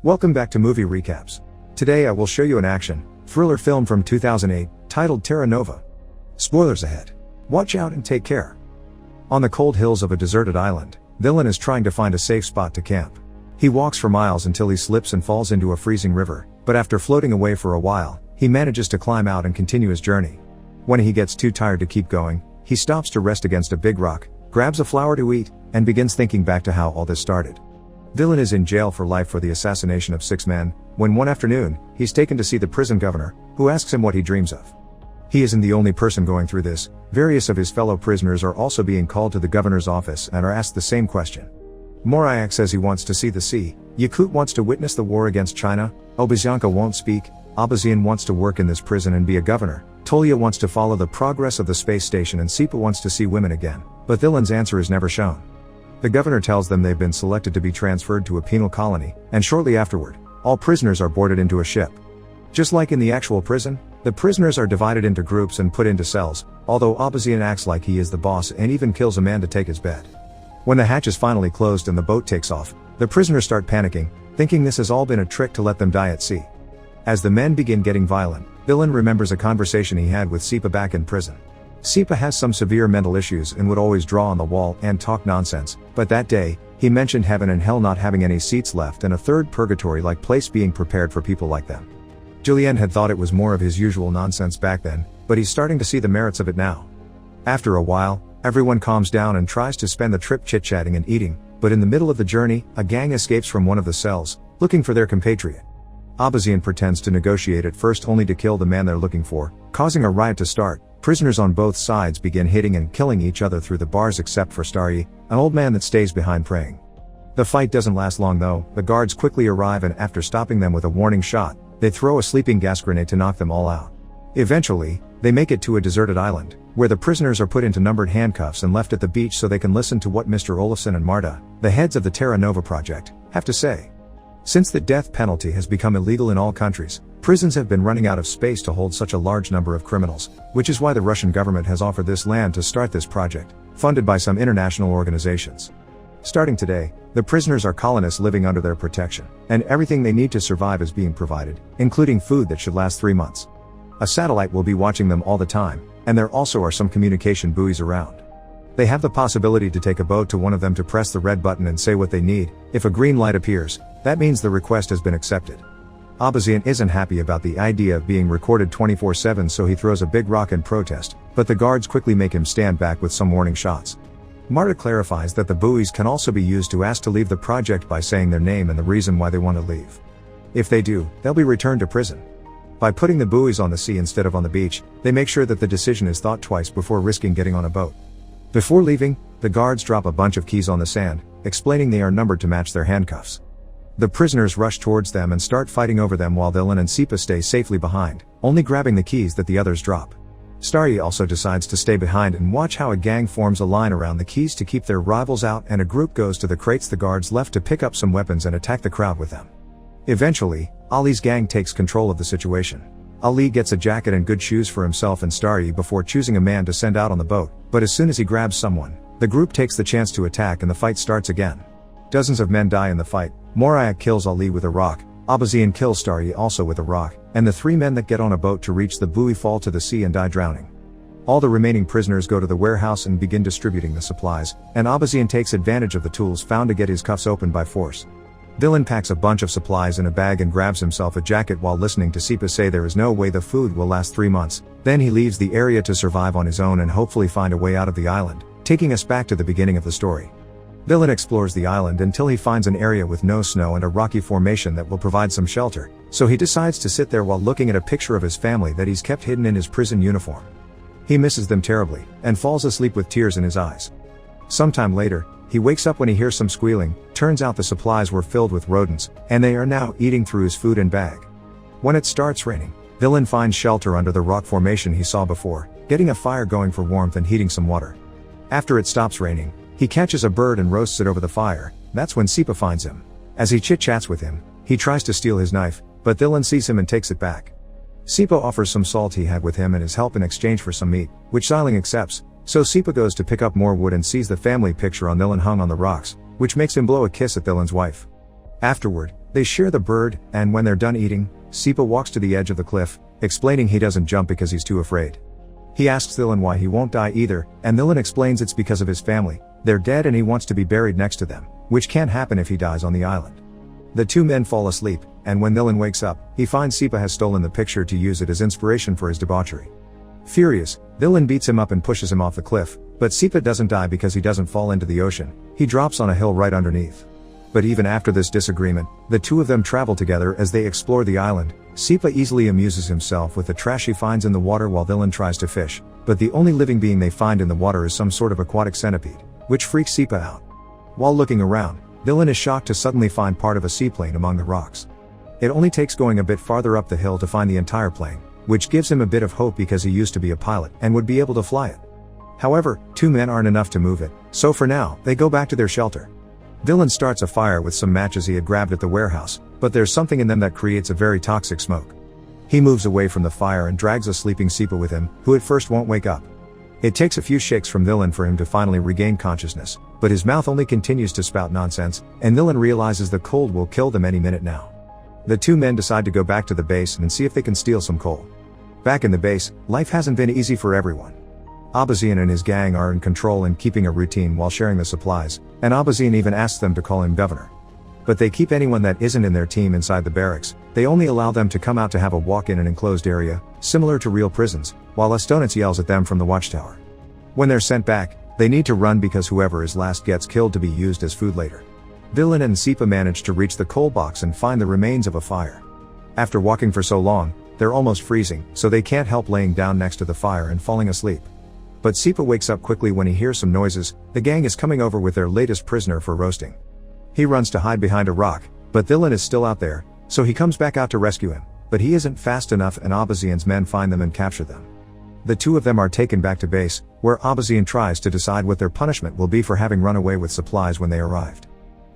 Welcome back to Movie Recaps. Today I will show you an action, thriller film from 2008, titled Terra Nova. Spoilers ahead. Watch out and take care. On the cold hills of a deserted island, Dylan is trying to find a safe spot to camp. He walks for miles until he slips and falls into a freezing river, but after floating away for a while, he manages to climb out and continue his journey. When he gets too tired to keep going, he stops to rest against a big rock, grabs a flower to eat, and begins thinking back to how all this started. Dylan is in jail for life for the assassination of 6 men, when one afternoon, he's taken to see the prison governor, who asks him what he dreams of. He isn't the only person going through this. Various of his fellow prisoners are also being called to the governor's office and are asked the same question. Morayak says he wants to see the sea, Yakut wants to witness the war against China, Obazyanka won't speak, Abazian wants to work in this prison and be a governor, Tolya wants to follow the progress of the space station, and Sipa wants to see women again, but Dylan's answer is never shown. The governor tells them they've been selected to be transferred to a penal colony, and shortly afterward, all prisoners are boarded into a ship. Just like in the actual prison, the prisoners are divided into groups and put into cells, although Abazian acts like he is the boss and even kills a man to take his bed. When the hatch is finally closed and the boat takes off, the prisoners start panicking, thinking this has all been a trick to let them die at sea. As the men begin getting violent, Dylan remembers a conversation he had with Sipa back in prison. Sipa has some severe mental issues and would always draw on the wall and talk nonsense, but that day, he mentioned heaven and hell not having any seats left and a third purgatory-like place being prepared for people like them. Julien had thought it was more of his usual nonsense back then, but he's starting to see the merits of it now. After a while, everyone calms down and tries to spend the trip chit-chatting and eating, but in the middle of the journey, a gang escapes from one of the cells, looking for their compatriot. Abazian pretends to negotiate at first only to kill the man they're looking for, causing a riot to start. Prisoners on both sides begin hitting and killing each other through the bars except for Starry, an old man that stays behind praying. The fight doesn't last long though. The guards quickly arrive and after stopping them with a warning shot, they throw a sleeping gas grenade to knock them all out. Eventually, they make it to a deserted island, where the prisoners are put into numbered handcuffs and left at the beach so they can listen to what Mr. Olafsson and Marta, the heads of the Terra Nova project, have to say. Since the death penalty has become illegal in all countries, prisons have been running out of space to hold such a large number of criminals, which is why the Russian government has offered this land to start this project, funded by some international organizations. Starting today, the prisoners are colonists living under their protection, and everything they need to survive is being provided, including food that should last 3 months. A satellite will be watching them all the time, and there also are some communication buoys around. They have the possibility to take a boat to one of them to press the red button and say what they need. If a green light appears, that means the request has been accepted. Abazian isn't happy about the idea of being recorded 24/7, so he throws a big rock in protest, but the guards quickly make him stand back with some warning shots. Marta clarifies that the buoys can also be used to ask to leave the project by saying their name and the reason why they want to leave. If they do, they'll be returned to prison. By putting the buoys on the sea instead of on the beach, they make sure that the decision is thought twice before risking getting on a boat. Before leaving, the guards drop a bunch of keys on the sand, explaining they are numbered to match their handcuffs. The prisoners rush towards them and start fighting over them while Dylan and Sipa stay safely behind, only grabbing the keys that the others drop. Starry also decides to stay behind and watch how a gang forms a line around the keys to keep their rivals out, and a group goes to the crates the guards left to pick up some weapons and attack the crowd with them. Eventually, Ali's gang takes control of the situation. Ali gets a jacket and good shoes for himself and Starry before choosing a man to send out on the boat, but as soon as he grabs someone, the group takes the chance to attack and the fight starts again. Dozens of men die in the fight. Morayak kills Ali with a rock, Abazian kills Starry also with a rock, and the 3 men that get on a boat to reach the buoy fall to the sea and die drowning. All the remaining prisoners go to the warehouse and begin distributing the supplies, and Abazian takes advantage of the tools found to get his cuffs opened by force. Dylan packs a bunch of supplies in a bag and grabs himself a jacket while listening to Sipa say there is no way the food will last 3 months. Then he leaves the area to survive on his own and hopefully find a way out of the island, taking us back to the beginning of the story. Dylan explores the island until he finds an area with no snow and a rocky formation that will provide some shelter, so he decides to sit there while looking at a picture of his family that he's kept hidden in his prison uniform. He misses them terribly, and falls asleep with tears in his eyes. Sometime later, he wakes up when he hears some squealing. Turns out the supplies were filled with rodents, and they are now eating through his food and bag. When it starts raining, Dylan finds shelter under the rock formation he saw before, getting a fire going for warmth and heating some water. After it stops raining, he catches a bird and roasts it over the fire. That's when Sipa finds him. As he chit-chats with him, he tries to steal his knife, but Dylan sees him and takes it back. Sipa offers some salt he had with him and his help in exchange for some meat, which Xiling accepts, so Sipa goes to pick up more wood and sees the family picture on Dylan hung on the rocks, which makes him blow a kiss at Dylan's wife. Afterward, They share the bird, and when they're done eating, Sipa walks to the edge of the cliff, explaining he doesn't jump because he's too afraid. He asks Dylan why he won't die either, and Dylan explains it's because of his family. They're dead and he wants to be buried next to them, which can't happen if he dies on the island. The two men fall asleep, and when Dylan wakes up, he finds Sipa has stolen the picture to use it as inspiration for his debauchery. Furious, Dylan beats him up and pushes him off the cliff, but Sipa doesn't die because he doesn't fall into the ocean. He drops on a hill right underneath. But even after this disagreement, the two of them travel together as they explore the island. Sipa easily amuses himself with the trash he finds in the water while Dylan tries to fish, but the only living being they find in the water is some sort of aquatic centipede, which freaks Sipa out. While looking around, Dylan is shocked to suddenly find part of a seaplane among the rocks. It only takes going a bit farther up the hill to find the entire plane, which gives him a bit of hope because he used to be a pilot and would be able to fly it. However, two men aren't enough to move it, so for now, they go back to their shelter. Dylan starts a fire with some matches he had grabbed at the warehouse, but there's something in them that creates a very toxic smoke. He moves away from the fire and drags a sleeping Sipa with him, who at first won't wake up. It takes a few shakes from Dylan for him to finally regain consciousness, but his mouth only continues to spout nonsense, and Dylan realizes the cold will kill them any minute now. The two men decide to go back to the base and see if they can steal some coal. Back in the base, life hasn't been easy for everyone. Abazian and his gang are in control and keeping a routine while sharing the supplies, and Abazian even asks them to call him governor. But they keep anyone that isn't in their team inside the barracks. They only allow them to come out to have a walk in an enclosed area, similar to real prisons, while Estonitz yells at them from the watchtower. When they're sent back, they need to run because whoever is last gets killed to be used as food later. Dylan and Sipa manage to reach the coal box and find the remains of a fire. After walking for so long, they're almost freezing, so they can't help laying down next to the fire and falling asleep. But Sipa wakes up quickly when he hears some noises. The gang is coming over with their latest prisoner for roasting. He runs to hide behind a rock, but Dylan is still out there, so he comes back out to rescue him, but he isn't fast enough and Abazian's men find them and capture them. The two of them are taken back to base, where Abazian tries to decide what their punishment will be for having run away with supplies when they arrived.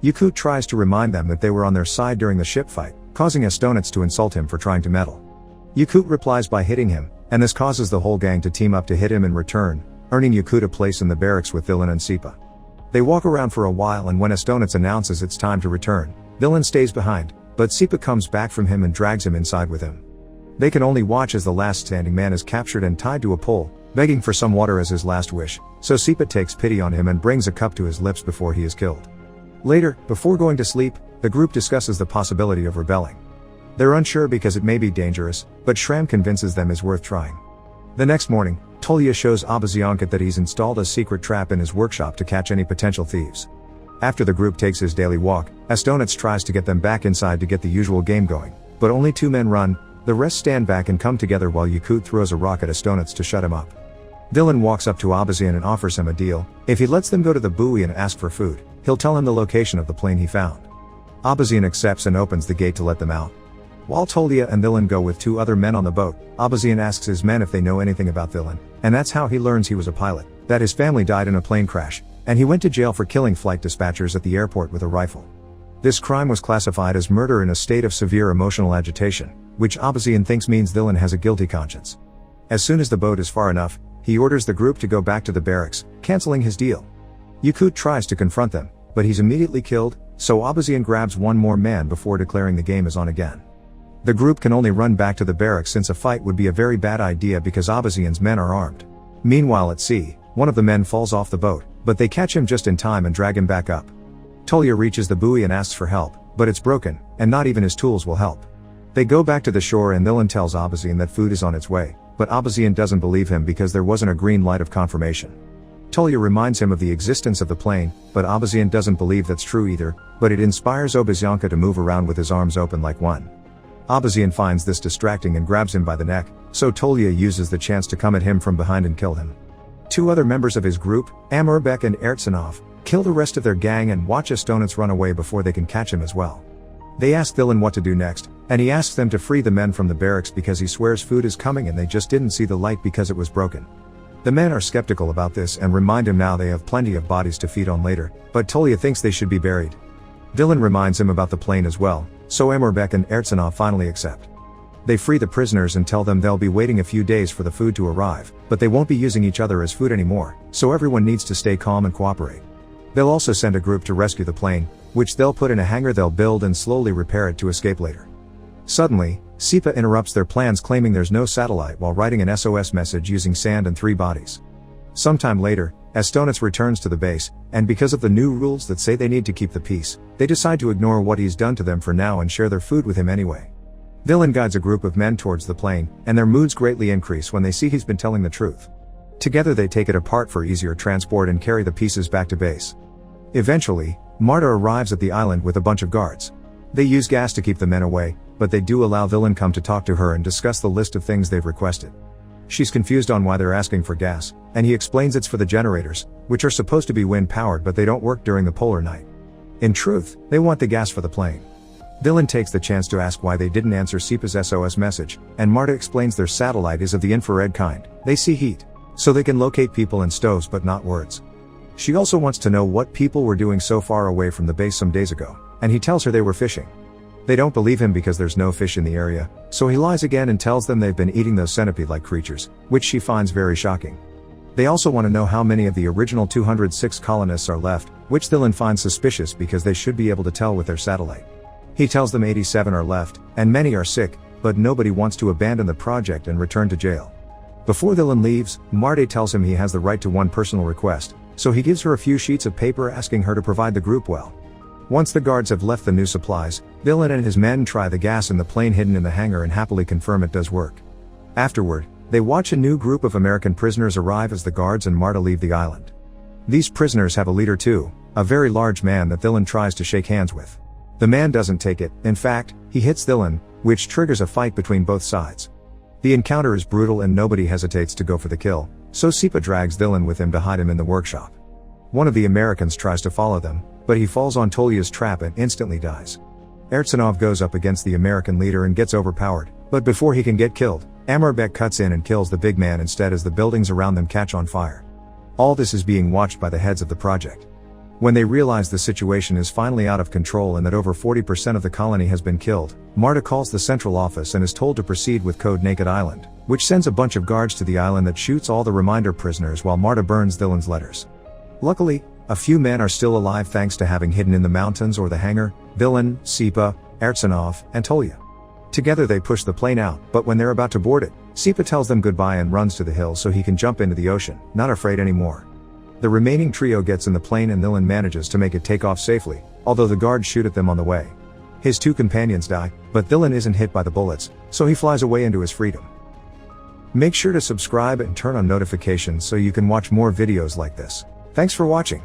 Yakut tries to remind them that they were on their side during the ship fight, causing Estonitz to insult him for trying to meddle. Yakut replies by hitting him, and this causes the whole gang to team up to hit him in return, earning Yakut a place in the barracks with Dylan and Sipa. They walk around for a while and when Estonitz announces it's time to return, Dylan stays behind, but Sipa comes back from him and drags him inside with him. They can only watch as the last standing man is captured and tied to a pole, begging for some water as his last wish, so Sipa takes pity on him and brings a cup to his lips before he is killed. Later, before going to sleep, the group discusses the possibility of rebelling. They're unsure because it may be dangerous, but Shram convinces them it's worth trying. The next morning, Tolya shows Abaziankat that he's installed a secret trap in his workshop to catch any potential thieves. After the group takes his daily walk, Estonitz tries to get them back inside to get the usual game going, but only two men run. The rest stand back and come together while Yakut throws a rock at Estonitz to shut him up. Dylan walks up to Abazian and offers him a deal. If he lets them go to the buoy and ask for food, he'll tell him the location of the plane he found. Abazian accepts and opens the gate to let them out. While Tolya and Dylan go with two other men on the boat, Abazian asks his men if they know anything about Dylan, and that's how he learns he was a pilot, that his family died in a plane crash, and he went to jail for killing flight dispatchers at the airport with a rifle. This crime was classified as murder in a state of severe emotional agitation, which Abazian thinks means Dylan has a guilty conscience. As soon as the boat is far enough, he orders the group to go back to the barracks, canceling his deal. Yakut tries to confront them, but he's immediately killed, so Abazian grabs one more man before declaring the game is on again. The group can only run back to the barracks since a fight would be a very bad idea because Abazian's men are armed. Meanwhile at sea, one of the men falls off the boat, but they catch him just in time and drag him back up. Tolya reaches the buoy and asks for help, but it's broken, and not even his tools will help. They go back to the shore and Dylan tells Abazian that food is on its way, but Abazian doesn't believe him because there wasn't a green light of confirmation. Tolya reminds him of the existence of the plane, but Abazian doesn't believe that's true either, but it inspires Obazianka to move around with his arms open like one. Abazian finds this distracting and grabs him by the neck, so Tolya uses the chance to come at him from behind and kill him. Two other members of his group, Amurbek and Ertsanov, kill the rest of their gang and watch Estonitz run away before they can catch him as well. They ask Dylan what to do next, and he asks them to free the men from the barracks because he swears food is coming and they just didn't see the light because it was broken. The men are skeptical about this and remind him now they have plenty of bodies to feed on later, but Tolya thinks they should be buried. Dylan reminds him about the plane as well, so Amurbek and Ertsanov finally accept. They free the prisoners and tell them they'll be waiting a few days for the food to arrive, but they won't be using each other as food anymore, so everyone needs to stay calm and cooperate. They'll also send a group to rescue the plane, which they'll put in a hangar they'll build and slowly repair it to escape later. Suddenly, SIPA interrupts their plans, claiming there's no satellite, while writing an SOS message using sand and 3 bodies. Sometime later, Astonitz returns to the base, and because of the new rules that say they need to keep the peace, they decide to ignore what he's done to them for now and share their food with him anyway. Villain guides a group of men towards the plane, and their moods greatly increase when they see he's been telling the truth. Together they take it apart for easier transport and carry the pieces back to base. Eventually, Marta arrives at the island with a bunch of guards. They use gas to keep the men away, but they do allow Villain come to talk to her and discuss the list of things they've requested. She's confused on why they're asking for gas, and he explains it's for the generators, which are supposed to be wind-powered but they don't work during the polar night. In truth, they want the gas for the plane. Villain takes the chance to ask why they didn't answer SIPA's SOS message, and Marta explains their satellite is of the infrared kind. They see heat, so they can locate people in stoves but not words. She also wants to know what people were doing so far away from the base some days ago, and he tells her they were fishing. They don't believe him because there's no fish in the area, so he lies again and tells them they've been eating those centipede-like creatures, which she finds very shocking. They also want to know how many of the original 206 colonists are left, which Villain finds suspicious because they should be able to tell with their satellite. He tells them 87 are left, and many are sick, but nobody wants to abandon the project and return to jail. Before Villain leaves, Marta tells him he has the right to one personal request, so he gives her a few sheets of paper asking her to provide the group well. Once the guards have left the new supplies, Villain and his men try the gas in the plane hidden in the hangar and happily confirm it does work. Afterward, they watch a new group of American prisoners arrive as the guards and Marta leave the island. These prisoners have a leader too, a very large man that Villain tries to shake hands with. The man doesn't take it, in fact, he hits Villain, which triggers a fight between both sides. The encounter is brutal and nobody hesitates to go for the kill, so SIPA drags Villain with him to hide him in the workshop. One of the Americans tries to follow them, but he falls on Tolya's trap and instantly dies. Ertsanov goes up against the American leader and gets overpowered, but before he can get killed, Amorbek cuts in and kills the big man instead as the buildings around them catch on fire. All this is being watched by the heads of the project. When they realize the situation is finally out of control and that over 40% of the colony has been killed, Marta calls the central office and is told to proceed with Code Naked Island, which sends a bunch of guards to the island that shoots all the reminder prisoners while Marta burns Villain's letters. Luckily, a few men are still alive thanks to having hidden in the mountains or the hangar: Villain, SIPA, Ertsanov, and Tolya. Together they push the plane out, but when they're about to board it, SIPA tells them goodbye and runs to the hill so he can jump into the ocean, not afraid anymore. The remaining trio gets in the plane and Villain manages to make it take off safely, although the guards shoot at them on the way. His 2 companions die, but Villain isn't hit by the bullets, so he flies away into his freedom. Make sure to subscribe and turn on notifications so you can watch more videos like this. Thanks for watching.